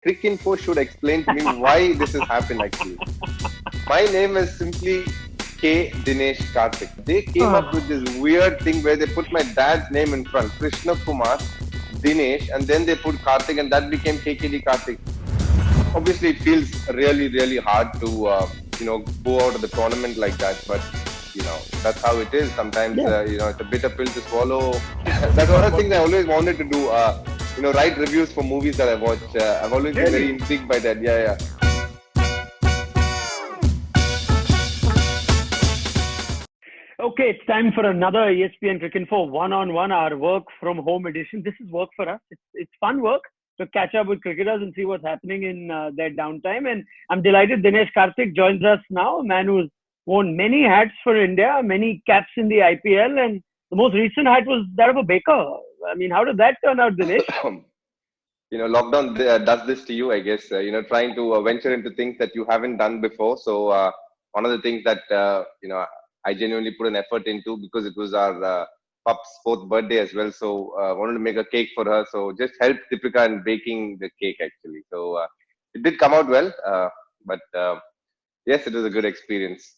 Cricinfo should explain to me why this has happened actually. My name is simply K. Dinesh Karthik. They came up with this weird thing where they put my dad's name in front, Krishna Kumar, Dinesh, and then they put Karthik, and that became KKD Karthik. Obviously, it feels really, really hard to go out of the tournament like that, but that's how it is. Sometimes Yeah, it's a bitter pill to swallow. That's one of the things I always wanted to do. Write reviews for movies that I watch. I've always been very really. intrigued by that. Yeah, yeah. Okay, it's time for another ESPN Cricinfo one-on-one, our work from home edition. This is work for us. It's fun work to catch up with cricketers and see what's happening in their downtime. And I'm delighted Dinesh Karthik joins us now, a man who's worn many hats for India, many caps in the IPL, and the most recent hat was that of a baker. I mean, how did that turn out, Dinesh? Lockdown does this to you, I guess. Trying to venture into things that you haven't done before. So one of the things that I genuinely put an effort into because it was our pup's fourth birthday as well. So wanted to make a cake for her. So just helped Deepika in baking the cake actually. So it did come out well, but yes, it was a good experience.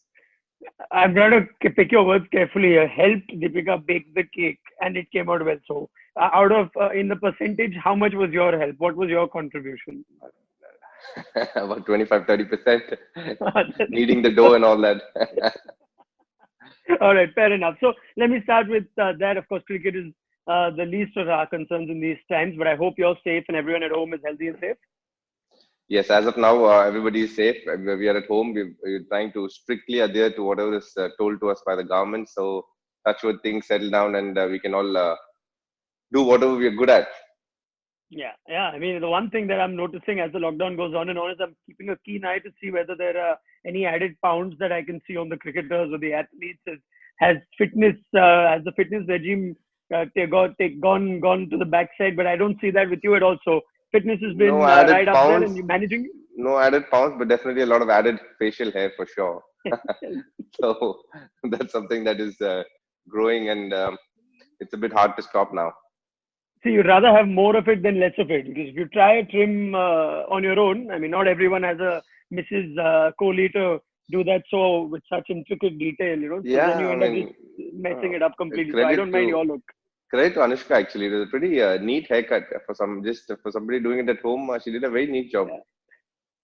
I'm trying to pick your words carefully here. Helped Deepika bake the cake, and it came out well. So, out of in the percentage, how much was your help? What was your contribution? About 25-30%, kneading the dough and all that. All right, fair enough. So, let me start with that. Of course, cricket is the least of our concerns in these times, but I hope you're safe and everyone at home is healthy and safe. Yes, as of now, everybody is safe. We are at home. We're trying to strictly adhere to whatever is told to us by the government. So, touch wood, things settle down and we can all do whatever we are good at. Yeah, yeah. I mean, the one thing that I'm noticing as the lockdown goes on and on is I'm keeping a keen eye to see whether there are any added pounds that I can see on the cricketers or the athletes. Has the fitness regime gone to the backside? But I don't see that with you at all. So fitness has No been added right up there, pounds, and you managing. no added pounds, but definitely a lot of added facial hair for sure. So, that's something that is growing and it's a bit hard to stop now. See, you'd rather have more of it than less of it because if you try a trim on your own, I mean, not everyone has a Mrs. Kohli to do that so with such intricate detail. So then Yeah, you I end up just mean, messing uh, it up completely. So I credit don't mind to your look. credit to Anushka actually. It was a pretty neat haircut for somebody doing it at home. She did a very neat job.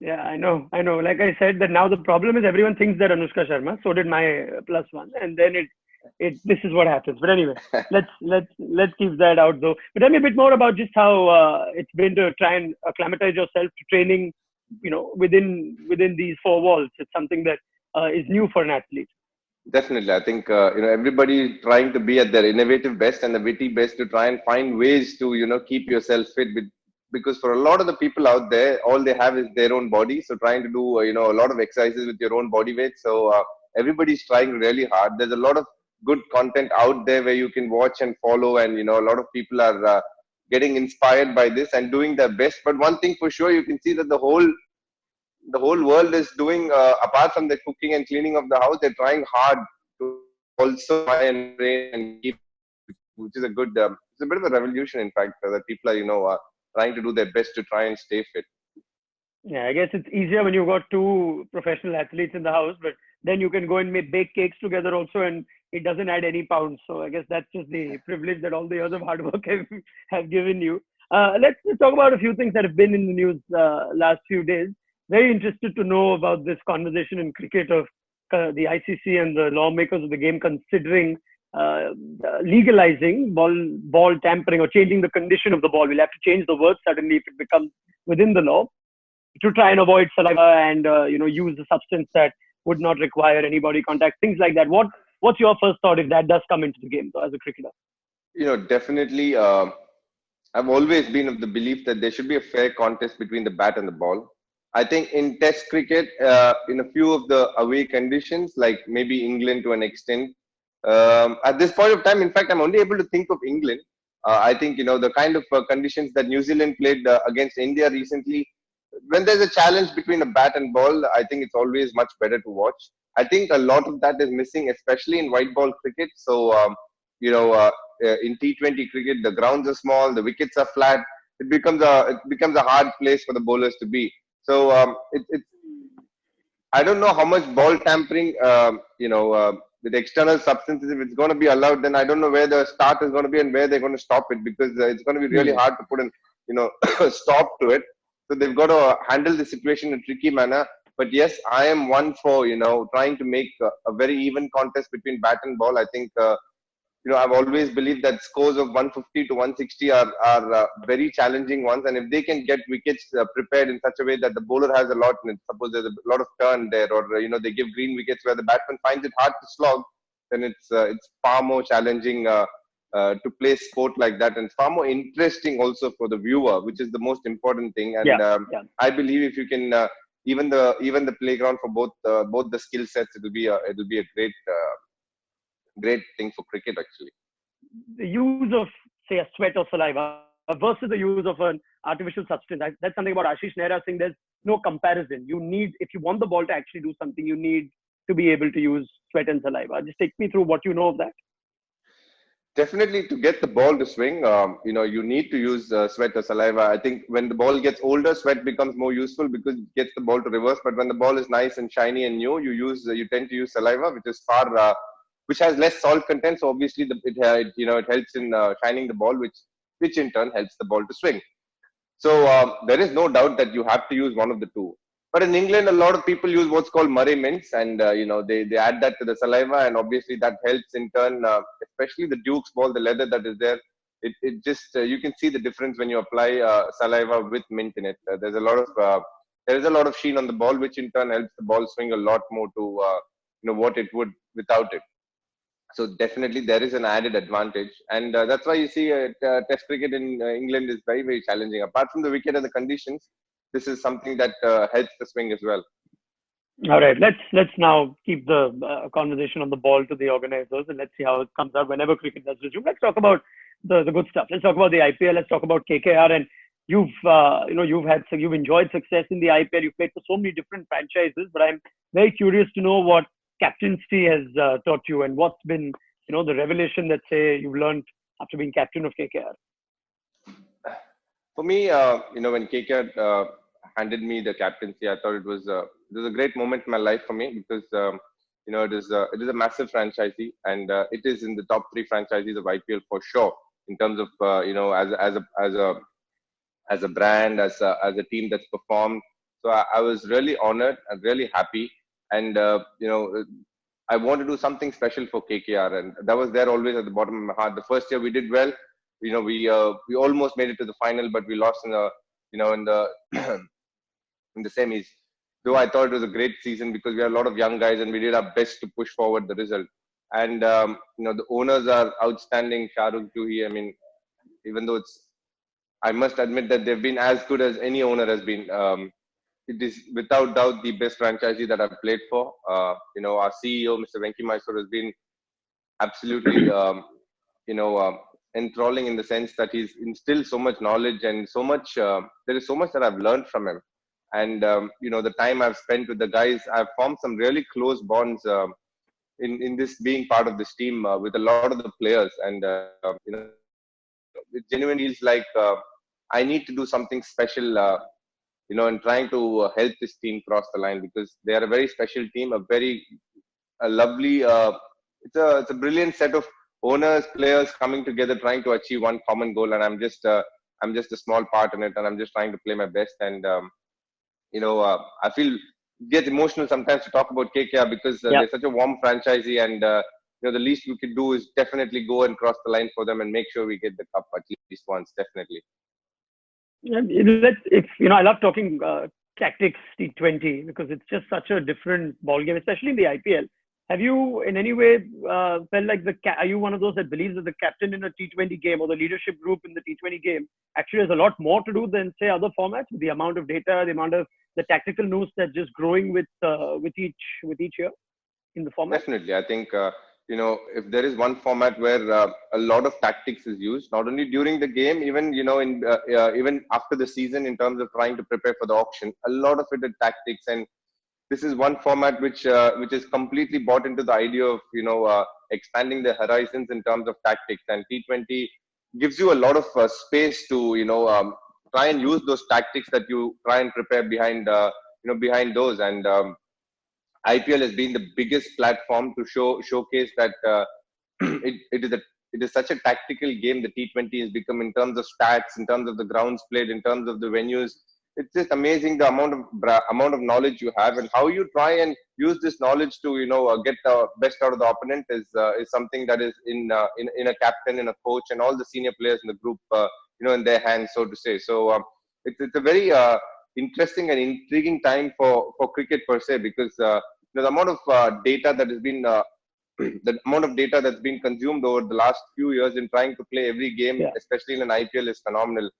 Yeah, yeah, I know. Like I said, that now the problem is everyone thinks they're Anushka Sharma. So did my plus one, and then this is what happens. But anyway, let's keep that out though. But tell me a bit more about just how it's been to try and acclimatize yourself to training. Within these four walls, it's something that is new for an athlete. Definitely, I think everybody trying to be at their innovative best and the witty best to try and find ways to keep yourself fit. Because for a lot of the people out there, all they have is their own body. So trying to do a lot of exercises with your own body weight. So everybody's trying really hard. There's a lot of good content out there where you can watch and follow, and a lot of people are getting inspired by this and doing their best. But one thing for sure, you can see that the whole world is doing apart from the cooking and cleaning of the house, they're trying hard to also try and train and keep, which is a good it's a bit of a revolution in fact, that people are trying to do their best to try and stay fit. Yeah, I guess it's easier when you've got two professional athletes in the house, but then you can go and make bake cakes together also, and it doesn't add any pounds. So I guess that's just the privilege that all the years of hard work have given you. Let's talk about a few things that have been in the news last few days. Very interested to know about this conversation in cricket of the ICC and the lawmakers of the game considering legalizing ball tampering or changing the condition of the ball. We'll have to change the word suddenly if it becomes within the law to try and avoid saliva and use a substance that would not require any body contact, things like that. What's your first thought if that does come into the game, so as a cricketer? Definitely, I've always been of the belief that there should be a fair contest between the bat and the ball. I think in test cricket, in a few of the away conditions, like maybe England to an extent, at this point of time, in fact, I'm only able to think of England. I think the kind of conditions that New Zealand played against India recently, when there's a challenge between a bat and ball, I think it's always much better to watch. I think a lot of that is missing, especially in white ball cricket. So, you know, uh, in T20 cricket, the grounds are small, the wickets are flat. it becomes a hard place for the bowlers to be. So it's I don't know how much ball tampering, with external substances, if it's going to be allowed, then I don't know where the start is going to be and where they're going to stop it, because it's going to be really Hmm. hard to put an, stop to it. So they've got to handle the situation in a tricky manner. But yes, I am one for, trying to make a very even contest between bat and ball. I think, I've always believed that scores of 150 to 160 are very challenging ones. And if they can get wickets prepared in such a way that the bowler has a lot, and suppose there's a lot of turn there, or they give green wickets where the batsman finds it hard to slog, then it's far more challenging to play sport like that, and it's far more interesting also for the viewer, which is the most important thing. And Yeah, yeah. I believe if you can even the playground for both the skill sets, it'll be a great thing for cricket actually. The use of, say, a sweat or saliva versus the use of an artificial substance. That's something about Ashish Nehra saying there's no comparison. You need, if you want the ball to actually do something, you need to be able to use sweat and saliva. Just take me through what you know of that. Definitely, to get the ball to swing, you need to use sweat or saliva. I think when the ball gets older, sweat becomes more useful because it gets the ball to reverse. But when the ball is nice and shiny and new, you tend to use saliva, which has less salt content. So obviously, it helps in shining the ball, which in turn helps the ball to swing. So there is no doubt that you have to use one of the two. But in England, a lot of people use what's called Murray mints, and they add that to the saliva, and obviously that helps in turn, especially the Duke's ball, the leather that is there. It just you can see the difference when you apply saliva with mint in it. There is a lot of sheen on the ball, which in turn helps the ball swing a lot more to what it would without it. So definitely there is an added advantage, and that's why you see Test cricket in England is very very challenging. Apart from the wicket and the conditions, this is something that helps the swing as well. All right, let's now keep the conversation on the ball to the organizers, and let's see how it comes out whenever cricket does resume. Let's talk about the good stuff. Let's talk about the IPL. Let's talk about KKR. And you've enjoyed success in the IPL. You've played for so many different franchises, but I'm very curious to know what captaincy has taught you, and what's been the revelation that, say, you've learned after being captain of KKR. For me, when KKR handed me the captaincy, I thought it was a great moment in my life for me, because it is a massive franchisee, and it is in the top three franchises of IPL for sure, in terms of as a brand, as a team that's performed. So I was really honored and really happy, and I want to do something special for KKR, and that was there always at the bottom of my heart. The first year we did well. We almost made it to the final, but we lost in the in the in the semis. Though I thought it was a great season because we had a lot of young guys and we did our best to push forward the result. And the owners are outstanding. Shahrukh Juhi. I mean, even though I must admit that they've been as good as any owner has been. It is without doubt the best franchisee that I've played for. Our CEO, Mr. Venki Mysore, has been absolutely, enthralling in the sense that he's instilled so much knowledge and so much. There is so much that I've learned from him, and the time I've spent with the guys, I've formed some really close bonds in this being part of this team with a lot of the players, and it genuinely feels like I need to do something special. And trying to help this team cross the line, because they are a very special team, a lovely. It's a brilliant set of owners, players coming together, trying to achieve one common goal, and I'm just a small part in it, and I'm just trying to play my best. And I feel get emotional sometimes to talk about KKR, because Yeah. they're such a warm franchisee, and the least we could do is definitely go and cross the line for them and make sure we get the cup at least once, definitely. I love talking tactics T20 because it's just such a different ball game, especially in the IPL. Have you in any way felt like are you one of those that believes that the captain in a T20 game, or the leadership group in the T20 game, actually has a lot more to do than, say, other formats? The amount of data, the amount of the tactical news that's just growing with each year in the format. Definitely, I think if there is one format where a lot of tactics is used, not only during the game, even even after the season, in terms of trying to prepare for the auction, a lot of it is tactics. And this is one format which is completely bought into the idea of expanding the horizons in terms of tactics. And T20 gives you a lot of space to try and use those tactics that you try and prepare behind behind those. And IPL has been the biggest platform to showcase that it is a it is such a tactical game. The T20 has become, in terms of stats, in terms of the grounds played, in terms of the venues. It's just amazing the amount of knowledge you have, and how you try and use this knowledge to get the best out of the opponent is something that is in a captain, in a coach, and all the senior players in the group in their hands, so to say. So it's a very interesting and intriguing time for cricket per se, because the amount of data that has been the amount of data that's been consumed over the last few years in trying to play every game, Yeah. especially in an IPL, is phenomenal.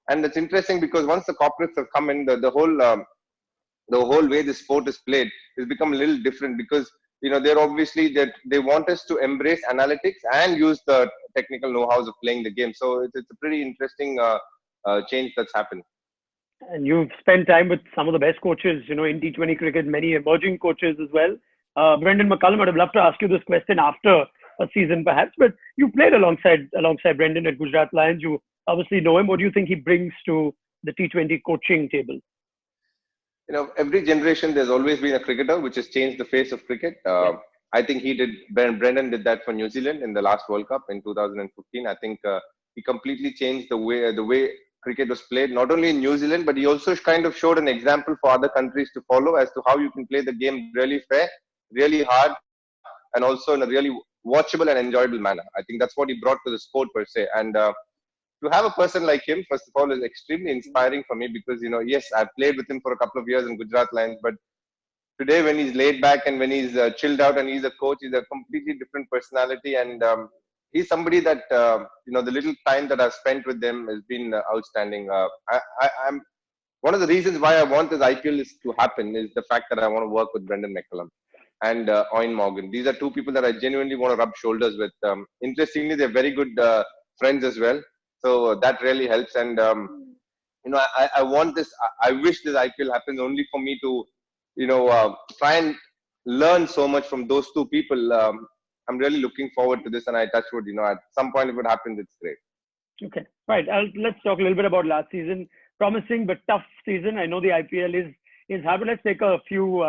And it's interesting because once the corporates have come in, the whole way the sport is played has become a little different, because they're obviously that they want us to embrace analytics and use the technical know-hows of playing the game. So it's a pretty interesting change that's happened. And you've spent time with some of the best coaches, in T20 cricket, many emerging coaches as well. Brendan McCullum, I'd have loved to ask you this question after a season, perhaps, but you played alongside Brendan at Gujarat Lions. You obviously know him. What do you think he brings to the T20 coaching table? Every generation there's always been a cricketer which has changed the face of cricket. Yeah. I think Brendan did that for New Zealand in the last World Cup in 2015. I think he completely changed the way cricket was played, not only in New Zealand, but he also kind of showed an example for other countries to follow as to how you can play the game really fair, really hard, and also in a really watchable and enjoyable manner. I think that's what he brought to the sport per se. And to have a person like him, first of all, is extremely inspiring for me, because yes, I've played with him for a couple of years in Gujarat Lions, but today when he's laid back and when he's chilled out and he's a coach, he's a completely different personality. And he's somebody that the little time that I've spent with them has been outstanding. I'm one of the reasons why I want this IPL is to happen is the fact that I want to work with Brendan McCullum and Owen Morgan. These are two people that I genuinely want to rub shoulders with. Interestingly, they're very good friends as well, so that really helps. And I want this. I wish this IPL happens only for me to try and learn so much from those two people. I'm really looking forward to this, and I touch wood. At some point, if it happens, it's great. Okay. Right. Let's talk a little bit about last season. Promising but tough season. I know the IPL is hard, but let's take a few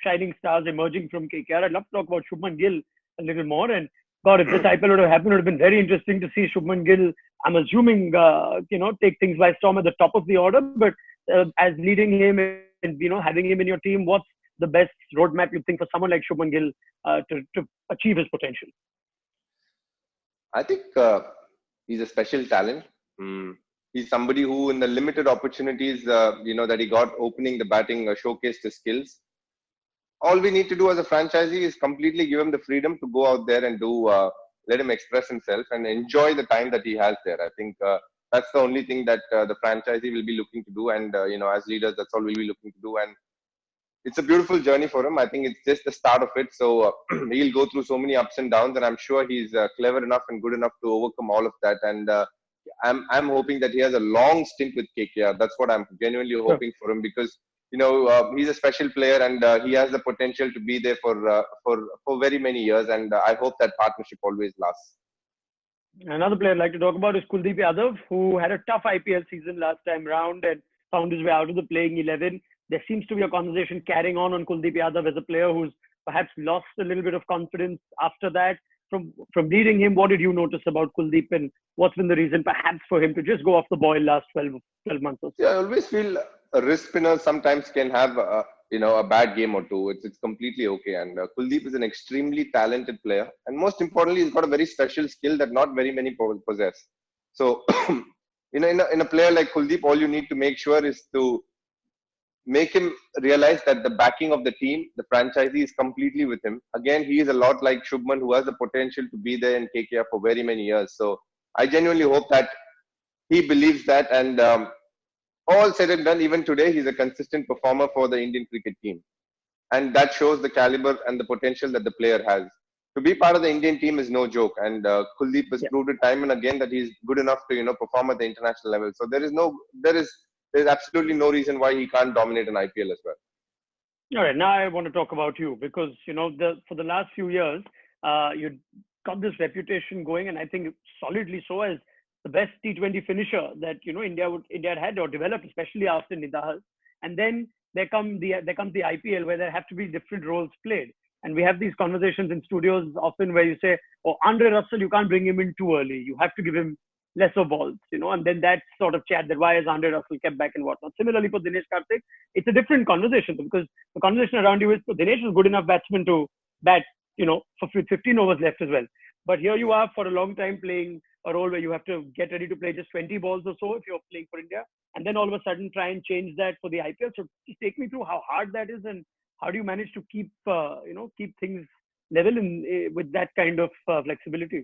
shining stars emerging from KKR. I'd love to talk about Shubman Gill a little more. And God, if this IPL would have happened, it would have been very interesting to see Shubman Gill, I'm assuming, take things by storm at the top of the order. But as leading him and, having him in your team, what's the best roadmap you think for someone like Shubman Gill to achieve his potential? I think he's a special talent. He's somebody who, in the limited opportunities, that he got opening the batting, showcased his skills. All we need to do as a franchisee is completely give him the freedom to go out there and let him express himself and enjoy the time that he has there. I think that's the only thing that the franchisee will be looking to do. And, as leaders, that's all we'll be looking to do. And it's a beautiful journey for him. I think it's just the start of it. So he'll go through so many ups and downs, and I'm sure he's clever enough and good enough to overcome all of that. And I'm hoping that he has a long stint with KKR. That's what I'm genuinely hoping for him, because he's a special player, and he has the potential to be there for very many years. And I hope that partnership always lasts. Another player I'd like to talk about is Kuldeep Yadav, who had a tough IPL season last time round and found his way out of the playing 11. There seems to be a conversation carrying on Kuldeep Yadav as a player who's perhaps lost a little bit of confidence after that. From reading him, what did you notice about Kuldeep, and what's been the reason perhaps for him to just go off the boil last 12 months or so? Yeah, I always feel a wrist spinner sometimes can have a bad game or two. It's completely okay. And Kuldeep is an extremely talented player, and most importantly, he's got a very special skill that not very many possess. So, in a player like Kuldeep, all you need to make sure is to make him realize that the backing of the team, the franchisee, is completely with him. Again, he is a lot like Shubman, who has the potential to be there in KKR for very many years. So I genuinely hope that he believes that. And all said and done, even today, he's a consistent performer for the Indian cricket team. And that shows the caliber and the potential that the player has. To be part of the Indian team is no joke. And Kuldeep has proved it time and again that he's good enough to, perform at the international level. So there's absolutely no reason why he can't dominate an IPL as well. All right, now I want to talk about you, because for the last few years, you got this reputation going, and I think solidly so, as the best T20 finisher that India had or developed, especially after Nidahas. And then there comes the IPL where there have to be different roles played. And we have these conversations in studios often where you say, oh, Andre Russell, you can't bring him in too early. You have to give him lesser balls, and then that sort of chat that why is Andre Russell kept back and whatnot. Similarly for Dinesh Karthik, it's a different conversation because the conversation around you is Dinesh is good enough batsman to bat, for 15 overs left as well. But here you are for a long time playing a role where you have to get ready to play just 20 balls or so if you're playing for India, and then all of a sudden try and change that for the IPL. So just take me through how hard that is and how do you manage to keep things level with that kind of flexibility.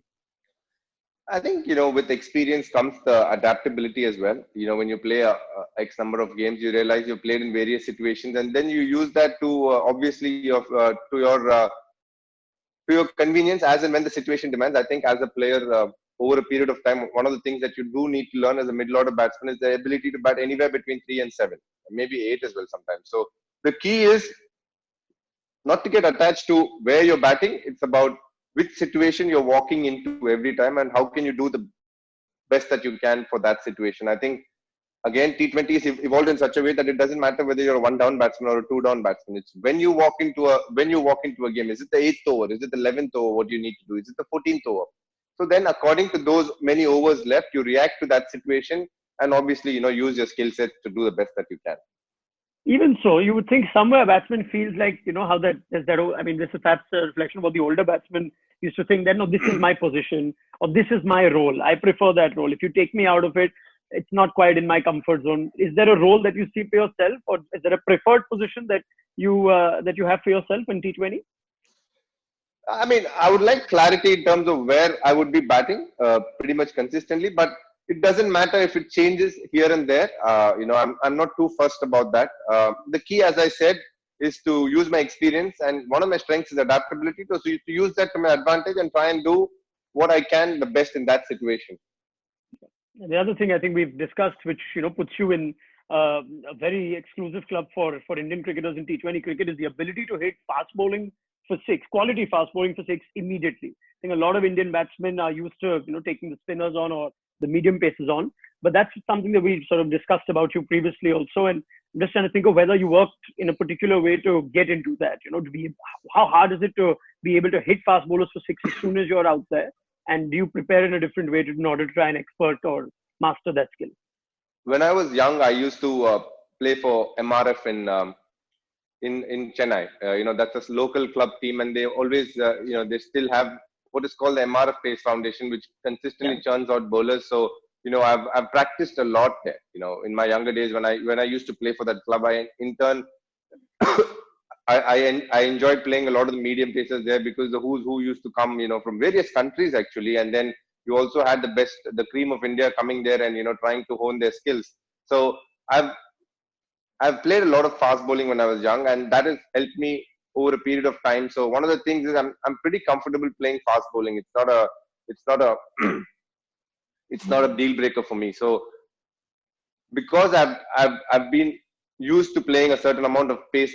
I think, with experience comes the adaptability as well. When you play X number of games, you realize you've played in various situations, and then you use that to to your convenience as and when the situation demands. I think as a player, over a period of time, one of the things that you do need to learn as a middle order batsman is the ability to bat anywhere between 3 and 7, maybe 8 as well sometimes. So the key is not to get attached to where you're batting. It's about which situation you're walking into every time and how can you do the best that you can for that situation. I think, again, T20 is evolved in such a way that it doesn't matter whether you're a 1-down batsman or a 2-down batsman. It's when you walk into a game, is it the 8th over? Is it the 11th over? What do you need to do? Is it the 14th over? So then according to those many overs left, you react to that situation and obviously, use your skill set to do the best that you can. Even so, you would think somewhere a batsman feels like, how that, I mean, this is perhaps a reflection of what the older batsmen used to think that, no, this is my position or this is my role. I prefer that role. If you take me out of it, it's not quite in my comfort zone. Is there a role that you see for yourself or is there a preferred position that you have for yourself in T20? I mean, I would like clarity in terms of where I would be batting pretty much consistently, but it doesn't matter if it changes here and there. I'm not too fussed about that. The key, as I said, is to use my experience, and one of my strengths is adaptability. So to use that to my advantage and try and do what I can the best in that situation. The other thing I think we've discussed, which puts you in a very exclusive club for Indian cricketers in T20 cricket, is the ability to hit fast bowling for 6, quality fast bowling for 6 immediately. I think a lot of Indian batsmen are used to taking the spinners on or the medium paces on, but that's something that we sort of discussed about you previously also. And I'm just trying to think of whether you worked in a particular way to get into that. How hard is it to be able to hit fast bowlers for 6 as soon as you're out there? And do you prepare in a different way in order to try and expert or master that skill? When I was young, I used to play for MRF in Chennai. That's a local club team, and they always, they still have what is called the MRF Pace Foundation, which consistently churns out bowlers. So, I've practiced a lot there. In my younger days, when I used to play for that club, I in turn I enjoyed playing a lot of the medium pacers there because the who's who used to come, from various countries actually, and then you also had the cream of India coming there and trying to hone their skills. So I've played a lot of fast bowling when I was young, and that has helped me over a period of time. So one of the things is I'm pretty comfortable playing fast bowling. It's not a it's not a deal breaker for me. So because I've been used to playing a certain amount of pace,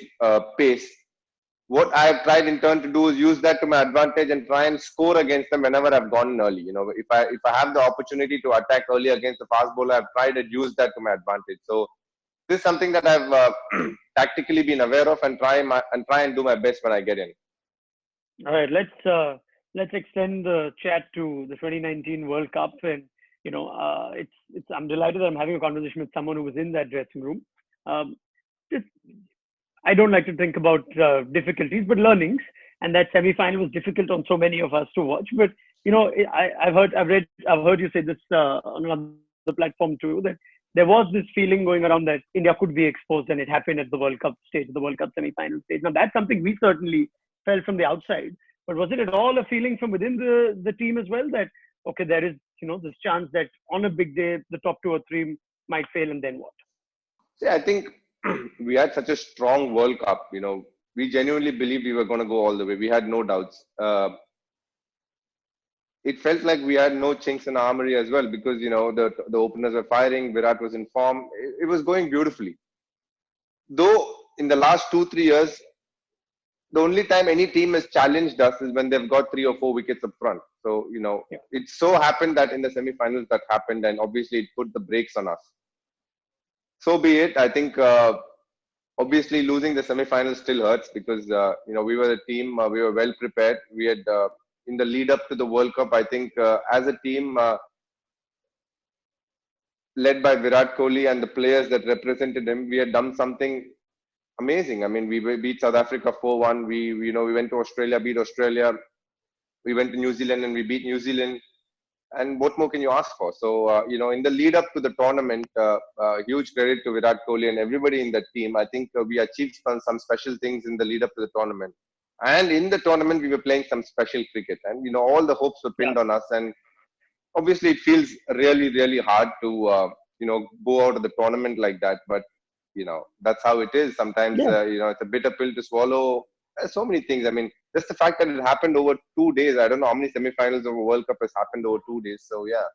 what I have tried in turn to do is use that to my advantage and try and score against them whenever I've gone early. If I have the opportunity to attack early against the fast bowler, I've tried to use that to my advantage. So this is something that I've tactically been aware of and try and do my best when I get in. All right, let's extend the chat to the 2019 World Cup, and I'm delighted that I'm having a conversation with someone who was in that dressing room. I don't like to think about difficulties, but learnings. And that semi-final was difficult on so many of us to watch. But I've heard you say this on another platform too, that there was this feeling going around that India could be exposed, and it happened at the World Cup stage, the World Cup semi-final stage. Now that's something we certainly felt from the outside. But was it at all a feeling from within the team as well that okay, there is this chance that on a big day the top 2 or 3 might fail, and then what? See, I think we had such a strong World Cup. We genuinely believed we were going to go all the way. We had no doubts. It felt like we had no chinks in our armory as well because the openers were firing. Virat was in form. It was going beautifully. Though in the last 2-3 years, the only time any team has challenged us is when they've got 3 or 4 wickets up front. So, Yeah. it so happened that in the semi-finals that happened, and obviously it put the brakes on us. So be it. I think obviously losing the semi-finals still hurts because we were a team. We were well prepared. We had in the lead up to the World Cup. I think as a team led by Virat Kohli and the players that represented him, we had done something amazing. I mean, we beat South Africa 4-1. We went to Australia, beat Australia. We went to New Zealand and we beat New Zealand. And what more can you ask for? So, in the lead up to the tournament, huge credit to Virat Kohli and everybody in that team. I think we achieved some special things in the lead up to the tournament. And in the tournament, we were playing some special cricket. And, all the hopes were pinned Yeah. on us. And obviously, it feels really, really hard to, go out of the tournament like that. But, that's how it is. Sometimes, Yeah. it's a bitter pill to swallow. There's so many things. I mean, just the fact that it happened over 2 days. I don't know how many semifinals of a World Cup has happened over 2 days. So yeah,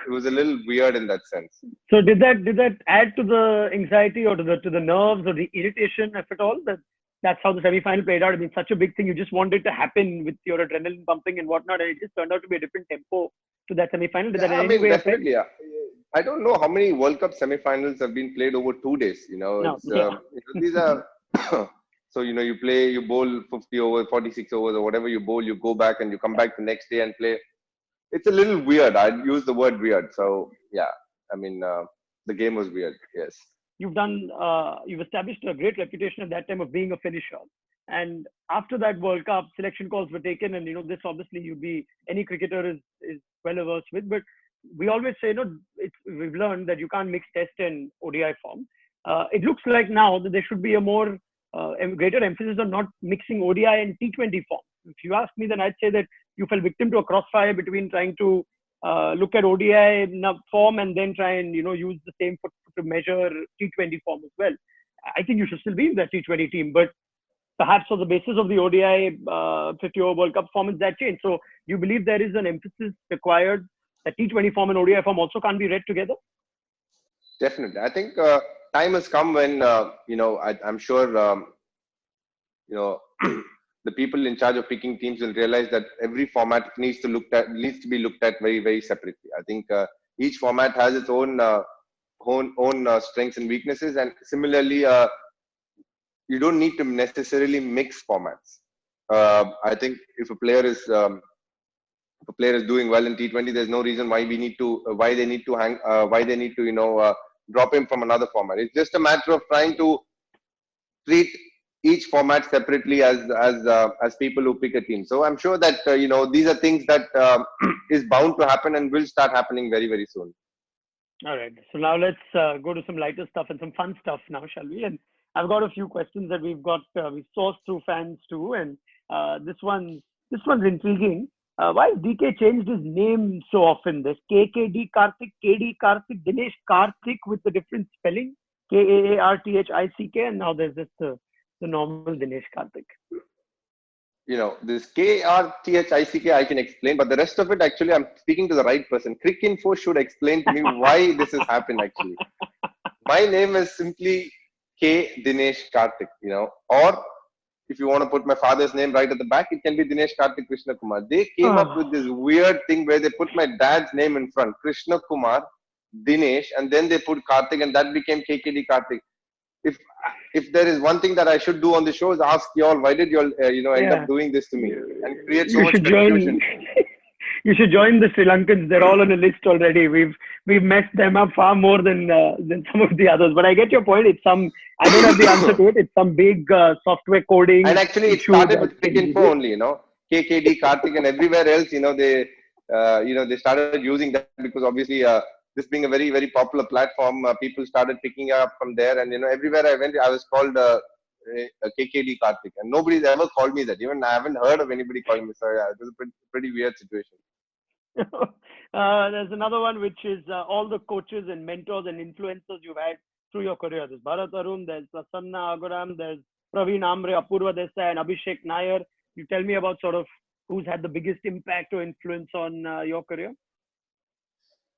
it was a little weird in that sense. So did that add to the anxiety or to the nerves or the irritation, if at all? That's how the semi-final played out. I mean, such a big thing. You just want it to happen with your adrenaline pumping and whatnot, and it just turned out to be a different tempo to that semi-final. Did Yeah, that in I any mean, way affect? definitely. I don't know how many World Cup semifinals have been played over 2 days. No. It's Yeah. these are so you bowl 50 overs, 46 overs, or whatever you bowl. You go back and you come back the next day and play. It's a little weird. I'd use the word weird. So yeah, I mean, the game was weird. Yes. You've established a great reputation at that time of being a finisher. And after that World Cup, selection calls were taken, and this obviously any cricketer is well versed with. But we always say, we've learned that you can't mix Test and ODI form. It looks like now that there should be a more greater emphasis on not mixing ODI and T20 form. If you ask me, then I'd say that you fell victim to a crossfire between trying to look at ODI form and then try and use the same to measure T20 form as well. I think you should still be in that T20 team, but perhaps on the basis of the ODI 50-over World Cup performance that changed. So you believe there is an emphasis required that T20 form and ODI form also can't be read together? Definitely. I think time has come when I'm sure you know the people in charge of picking teams will realize that every format needs to be looked at very, very separately. I think each format has its own strengths and weaknesses, and similarly, you don't need to necessarily mix formats. I think if a player is doing well in T20, there's no reason why why they need to drop him from another format. It's just a matter of trying to treat each format separately as people who pick a team. So I'm sure that these are things that is bound to happen and will start happening very, very soon. All right. So now let's go to some lighter stuff and some fun stuff now, shall we? And I've got a few questions that we've sourced through fans too, and this one's intriguing. Why has DK changed his name so often? There's KKD Karthik, KD Karthik, Dinesh Karthik with the different spelling, Kaarthick, and now there's just the normal Dinesh Karthik. This Karthick I can explain, but the rest of it, actually, I'm speaking to the right person. Cricinfo should explain to me why this has happened, actually. My name is simply K. Dinesh Karthik, or if you want to put my father's name right at the back, it can be Dinesh Karthik Krishna Kumar. They came up with this weird thing where they put my dad's name in front, Krishna Kumar, Dinesh, and then they put Karthik, and that became KKD Karthik. If there is one thing that I should do on the show is ask y'all, why did y'all end up doing this to me and create so You much should confusion? You should join the Sri Lankans. They're all on a list already. We've messed them up far more than some of the others. But I get your point. I don't have the answer to it. It's some big software coding And actually, it issue started that with Cricinfo only, KKD Karthik, and everywhere else, they started using that because obviously, this being a very, very popular platform, people started picking up from there. And everywhere I went, I was called KKD Karthik, and nobody's ever called me that. Even I haven't heard of anybody calling me. So yeah, it was a pretty weird situation. There's another one, which is all the coaches and mentors and influencers you've had through your career. There's Bharat Arun, there's Prasanna Aguram, there's Praveen Amre, Apurva Desai, and Abhishek Nair. You tell me about sort of who's had the biggest impact or influence on your career?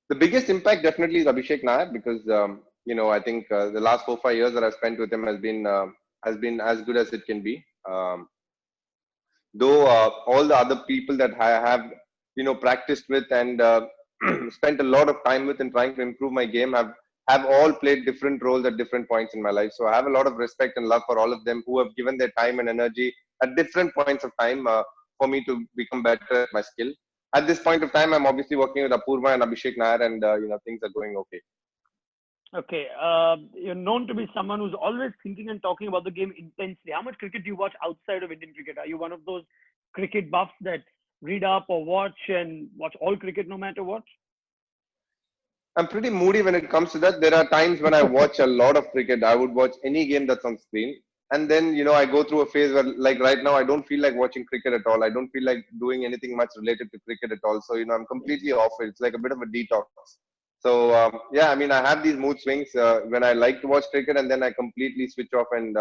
The biggest impact definitely is Abhishek Nair because I think the last 4-5 years that I've spent with him has been as good as it can be. Um, though all the other people that I have practiced with and spent a lot of time with in trying to improve my game have all played different roles at different points in my life. So I have a lot of respect and love for all of them who have given their time and energy at different points of time for me to become better at my skill. At this point of time, I'm obviously working with Apurva and Abhishek Nair, and things are going okay. Okay. You're known to be someone who's always thinking and talking about the game intensely. How much cricket do you watch outside of Indian cricket? Are you one of those cricket buffs that read up or watch and watch all cricket no matter what? I'm pretty moody when it comes to that. There are times when I watch a lot of cricket. I would watch any game that's on screen. And then, I go through a phase where, like right now, I don't feel like watching cricket at all. I don't feel like doing anything much related to cricket at all. So, I'm completely off it. It's like a bit of a detox. So, yeah, I mean, I have these mood swings when I like to watch cricket and then I completely switch off and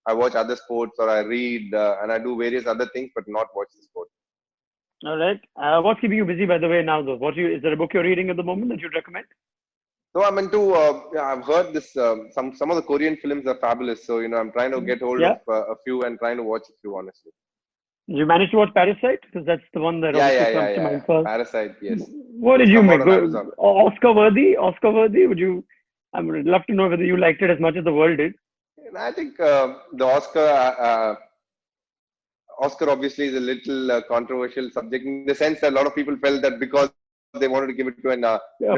I watch other sports or I read and I do various other things, but not watch the sport. All right. What's keeping you busy, by the way, now, though? Is there a book you're reading at the moment that you'd recommend? No, I'm into. I've heard this. Some of the Korean films are fabulous. So I'm trying to get hold of Yeah. a few and trying to watch a few. Honestly. Did you manage to watch Parasite? Because that's the one that Yeah, obviously yeah, yeah, comes to yeah, yeah. mind first. Parasite. Yes. What did It's you come out make? on Amazon. Oscar worthy? Oscar worthy? I would love to know whether you liked it as much as the world did. And I think the Oscar obviously is a little controversial subject in the sense that a lot of people felt that because they wanted to give it to an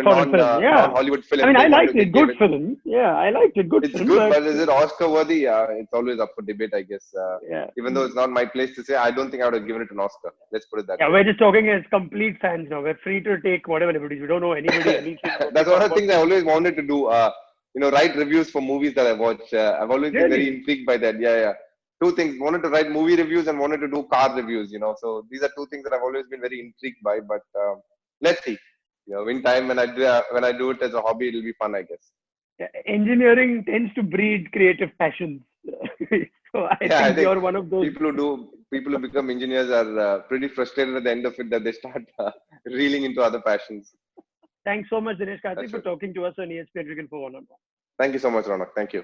Foreign film. Yeah. non-Hollywood I film, mean, they I wanted liked to it. give Good it. film. Yeah, I liked it. Good It's film. good, But but is it Oscar worthy? It's always up for debate, I guess. yeah. Even though it's not my place to say, I don't think I would have given it an Oscar. Let's put it that Yeah, way. we're just talking as complete fans now. We're free to take whatever liberties. We don't know anybody, anything. We That's one talk of the about things I always wanted to do. Write reviews for movies that I watch. I've always been very really. intrigued by that. Yeah, yeah. Two things: wanted to write movie reviews and wanted to do car reviews. So these are two things that I've always been very intrigued by. But let's see. In time when I do it as a hobby, it'll be fun, I guess. Yeah, engineering tends to breed creative passions. So I Yeah, I think think you're one of those. people who become engineers are pretty frustrated at the end of it that they start reeling into other passions. Thanks so much, Dinesh Karthik, That's for it. talking to us on ESPN Cricinfo One-on-One. Thank you so much, Ronak. Thank you.